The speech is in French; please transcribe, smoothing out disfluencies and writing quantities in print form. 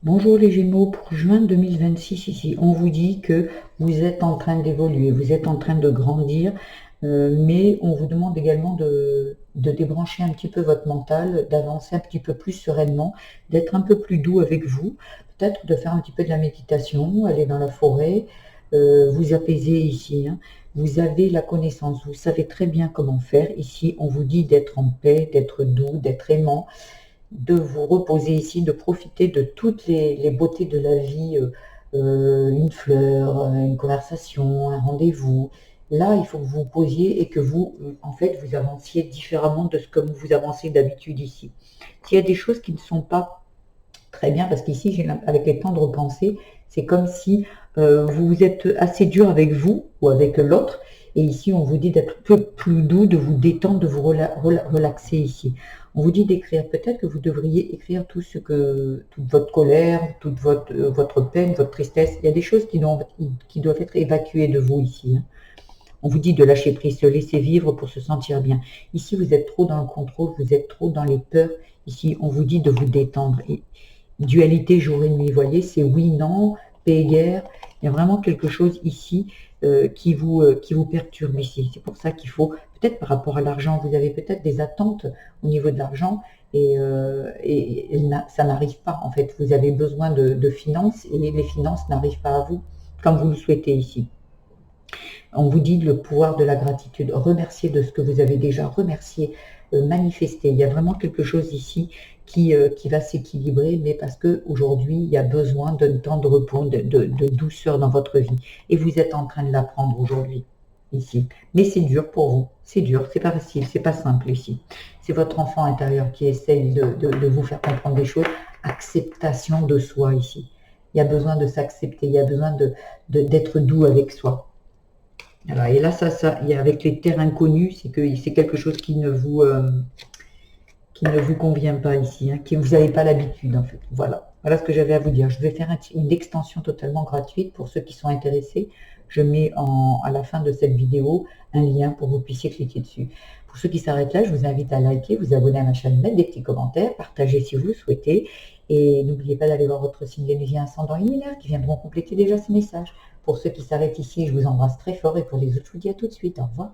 Bonjour les Gémeaux, pour juin 2026 ici, on vous dit que vous êtes en train d'évoluer, vous êtes en train de grandir, mais on vous demande également de débrancher un petit peu votre mental, d'avancer un petit peu plus sereinement, d'être un peu plus doux avec vous, peut-être de faire un petit peu de la méditation, aller dans la forêt, vous apaiser ici, hein. Vous avez la connaissance, vous savez très bien comment faire. Ici, on vous dit d'être en paix, d'être doux, d'être aimant, de vous reposer ici, de profiter de toutes les beautés de la vie, une fleur, une conversation, un rendez-vous. Là, il faut que vous vous posiez et que vous, en fait, vous avanciez différemment de ce que vous avancez d'habitude ici. S'il y a des choses qui ne sont pas très bien, parce qu'ici, avec les temps de repenser, c'est comme si vous êtes assez dur avec vous ou avec l'autre, et ici, on vous dit d'être un peu plus doux, de vous détendre, de vous relaxer ici. On vous dit d'écrire, peut-être que vous devriez écrire toute votre colère, toute votre peine, votre tristesse. Il y a des choses qui doivent être évacuées de vous ici, hein. On vous dit de lâcher prise, se laisser vivre pour se sentir bien. Ici, vous êtes trop dans le contrôle, vous êtes trop dans les peurs. Ici, on vous dit de vous détendre. Et dualité jour et nuit, vous voyez, c'est oui, non, paix, guerre. Il y a vraiment quelque chose ici qui vous perturbe ici. C'est pour ça qu'il faut, peut-être par rapport à l'argent, vous avez peut-être des attentes au niveau de l'argent et ça n'arrive pas. En fait, vous avez besoin de finances et les finances n'arrivent pas à vous comme vous le souhaitez ici. On vous dit le pouvoir de la gratitude, remercier de ce que vous avez déjà, remercier, manifester. Il y a vraiment quelque chose ici qui va s'équilibrer, mais parce qu'aujourd'hui, il y a besoin d'un temps de repos, de douceur dans votre vie. Et vous êtes en train de l'apprendre aujourd'hui, ici. Mais c'est dur pour vous, c'est dur, c'est pas facile, c'est pas simple ici. C'est votre enfant intérieur qui essaye de vous faire comprendre des choses. Acceptation de soi ici. Il y a besoin de s'accepter, il y a besoin d'être doux avec soi. Voilà, et là, il y a avec les terres inconnues, c'est que c'est quelque chose qui ne vous convient pas ici, hein, que vous n'avez pas l'habitude en fait. Voilà, voilà ce que j'avais à vous dire. Je vais faire une extension totalement gratuite pour ceux qui sont intéressés. Je mets à la fin de cette vidéo un lien pour que vous puissiez cliquer dessus. Pour ceux qui s'arrêtent là, je vous invite à liker, vous abonner à ma chaîne, mettre des petits commentaires, partager si vous le souhaitez. Et n'oubliez pas d'aller voir votre signe d'énergie ascendant luminaire qui viendront compléter déjà ce message. Pour ceux qui s'arrêtent ici, je vous embrasse très fort et pour les autres, je vous dis à tout de suite. Au revoir.